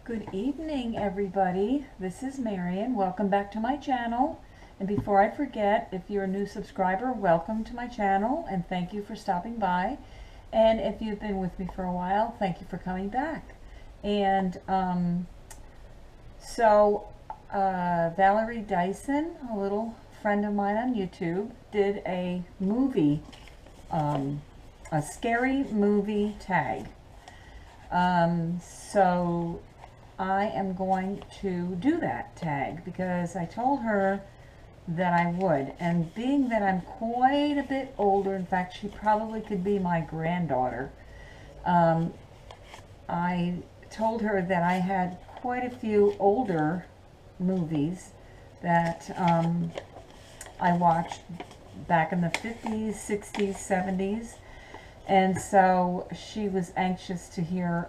Good evening, everybody. This is Marian. Welcome back to my channel. And before I forget, if you're a new subscriber, welcome to my channel and thank you for stopping by. And if you've been with me for a while, thank you for coming back. And Valerie Dyson, a little friend of mine on YouTube, did a movie, a scary movie tag. So I am going to do that tag because I told her that I would, and being that I'm quite a bit older, in fact she probably could be my granddaughter, I told her that I had quite a few older movies that I watched back in the 50s, 60s, 70s. And so she was anxious to hear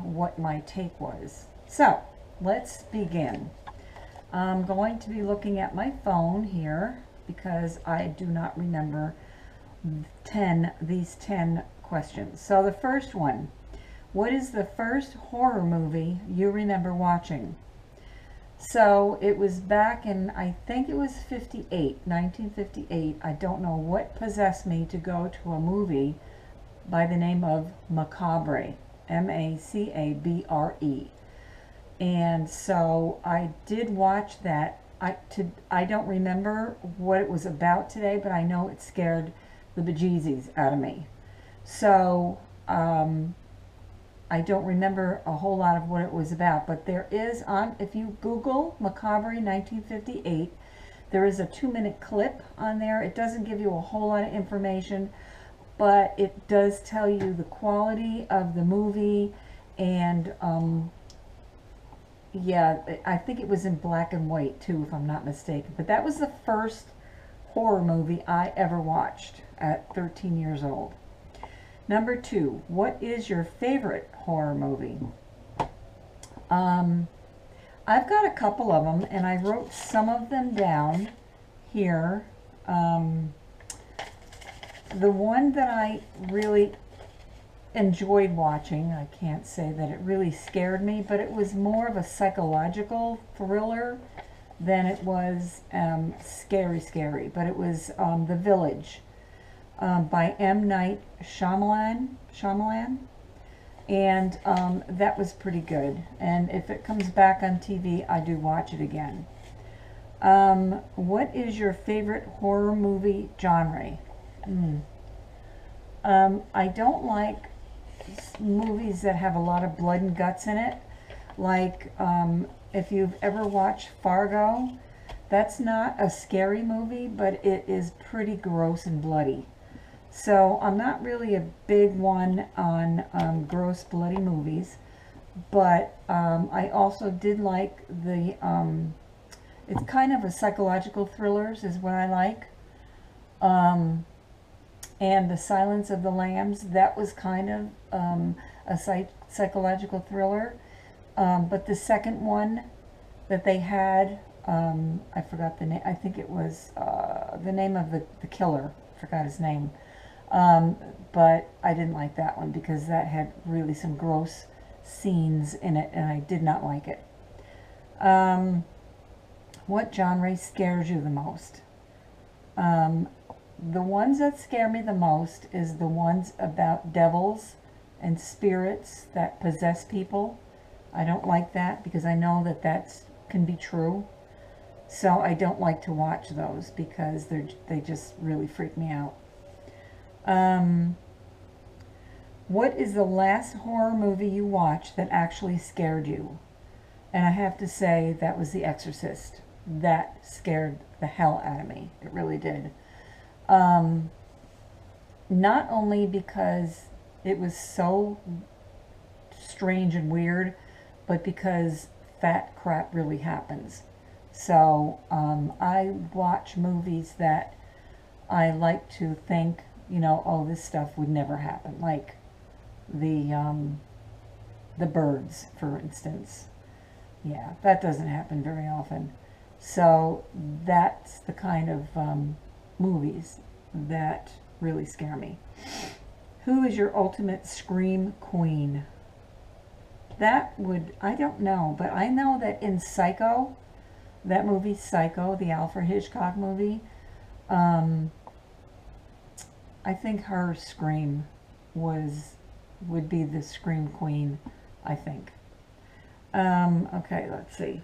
what my take was. So let's begin. I'm going to be looking at my phone here because I do not remember these 10 questions. So the first one, what is the first horror movie you remember watching? So it was back in, I think it was 1958. I don't know what possessed me to go to a movie by the name of Macabre, M-A-C-A-B-R-E. And so I did watch that. I don't remember what it was about today, but I know it scared the bejesus out of me. So I don't remember a whole lot of what it was about, but there is if you Google Macabre 1958, there is a 2-minute clip on there. It doesn't give you a whole lot of information, but it does tell you the quality of the movie, and yeah, I think it was in black and white too, if I'm not mistaken. But that was the first horror movie I ever watched at 13 years old. Number 2, what is your favorite horror movie? I've got a couple of them, and I wrote some of them down here. The one that I really enjoyed watching, I can't say that it really scared me, but it was more of a psychological thriller than it was scary. But it was The Village by M. Night Shyamalan. And that was pretty good. And if it comes back on TV, I do watch it again. What is your favorite horror movie genre? I don't like movies that have a lot of blood and guts in it. Like, if you've ever watched Fargo, that's not a scary movie, but it is pretty gross and bloody. So I'm not really a big one on gross, bloody movies, but I also did like the, it's kind of a psychological thrillers is what I like. And The Silence of the Lambs, that was kind of a psychological thriller. But the second one that they had, I forgot the name. I think it was the name of the killer. I forgot his name. But I didn't like that one because that had really some gross scenes in it, and I did not like it. What genre scares you the most? The ones that scare me the most is the ones about devils and spirits that possess people. I don't like that because I know that can be true. So I don't like to watch those because they just really freak me out. What is the last horror movie you watched that actually scared you? And I have to say that was The Exorcist. That scared the hell out of me. It really did. Not only because it was so strange and weird, but because fat crap really happens. So I watch movies that I like to think, you know, oh, this stuff would never happen. Like the Birds, for instance. Yeah, that doesn't happen very often. So that's the kind of movies that really scare me. Who is your ultimate scream queen? that would, I don't know, but I know that in Psycho, that movie Psycho, the Alfred Hitchcock movie, I think her scream would be the scream queen, I think. Okay, let's see.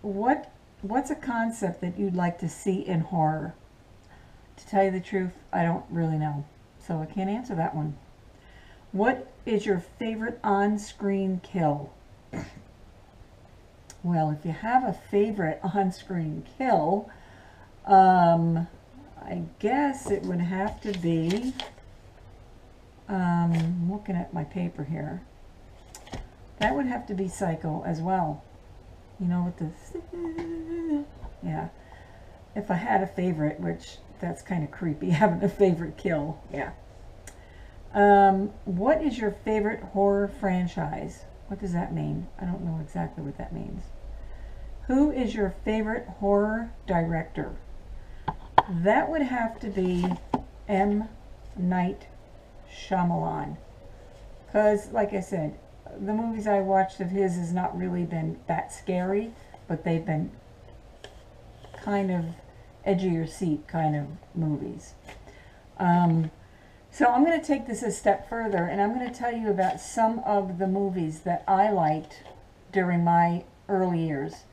What's a concept that you'd like to see in horror? To tell you the truth, I don't really know, so I can't answer that one. What is your favorite on-screen kill? Well, if you have a favorite on-screen kill, I guess it would have to be, looking at my paper here, that would have to be Psycho as well. You know, with the, yeah. If I had a favorite, which that's kind of creepy, having a favorite kill, yeah. What is your favorite horror franchise? What does that mean? I don't know exactly what that means. Who is your favorite horror director? That would have to be M. Night Shyamalan. Because, like I said, the movies I watched of his has not really been that scary, but they've been kind of edge of your seat kind of movies. So I'm going to take this a step further, and I'm going to tell you about some of the movies that I liked during my early years.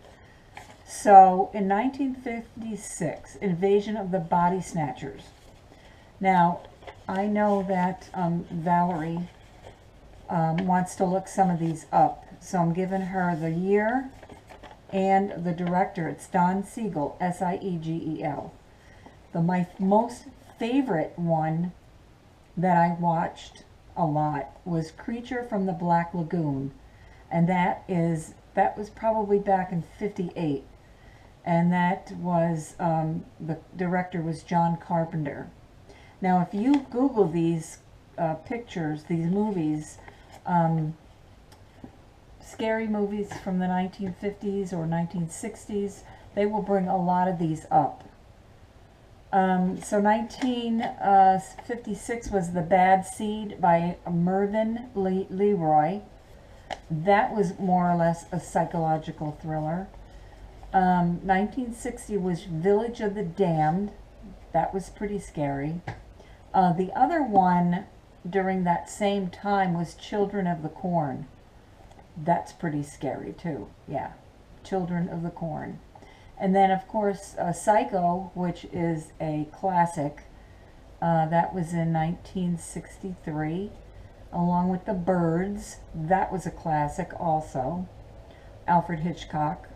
So in 1956, Invasion of the Body Snatchers. Now, I know that Valerie wants to look some of these up, so I'm giving her the year and the director. It's Don Siegel, S-I-E-G-E-L. My most favorite one that I watched a lot was Creature from the Black Lagoon, and that was probably back in '58, and that was the director was John Carpenter. Now, if you Google these pictures, these movies, scary movies from the 1950s or 1960s, they will bring a lot of these up. So 1956 was The Bad Seed by Mervyn LeRoy. That was more or less a psychological thriller. 1960 was Village of the Damned. That was pretty scary. The other one during that same time was Children of the Corn. That's pretty scary too. Yeah, Children of the Corn. And then, of course, Psycho, which is a classic. That was in 1963, along with The Birds. That was a classic also. Alfred Hitchcock.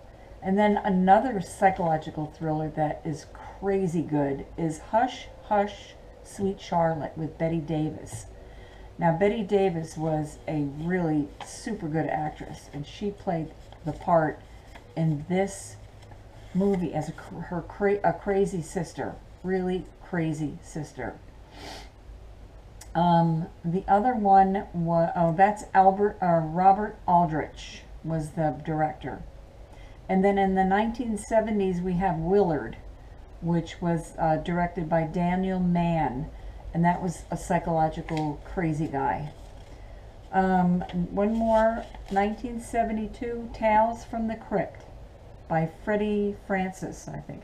And then another psychological thriller that is crazy good is Hush, Hush, Sweet Charlotte with Bette Davis. Now, Bette Davis was a really super good actress, and she played the part in this movie as a crazy sister, really crazy sister. The other one was, that's Robert Aldrich was the director. And then in the 1970s we have Willard, which was directed by Daniel Mann, and that was a psychological crazy guy. One more, 1972, Tales from the Crypt by Freddie Francis, I think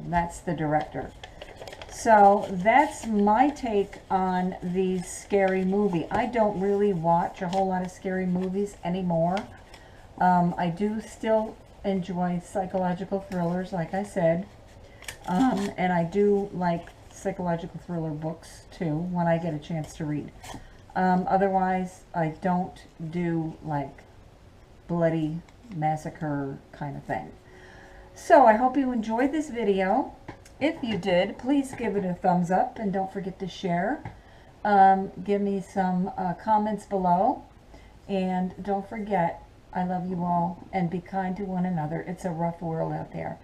that's the director. So that's my take on the scary movie. I don't really watch a whole lot of scary movies anymore. I do still enjoy psychological thrillers, like I said, and I do like psychological thriller books too when I get a chance to read. Otherwise, I don't do like bloody massacre kind of thing. So I hope you enjoyed this video. If you did, please give it a thumbs up and don't forget to share. Give me some comments below, and don't forget, I love you all, and be kind to one another. It's a rough world out there.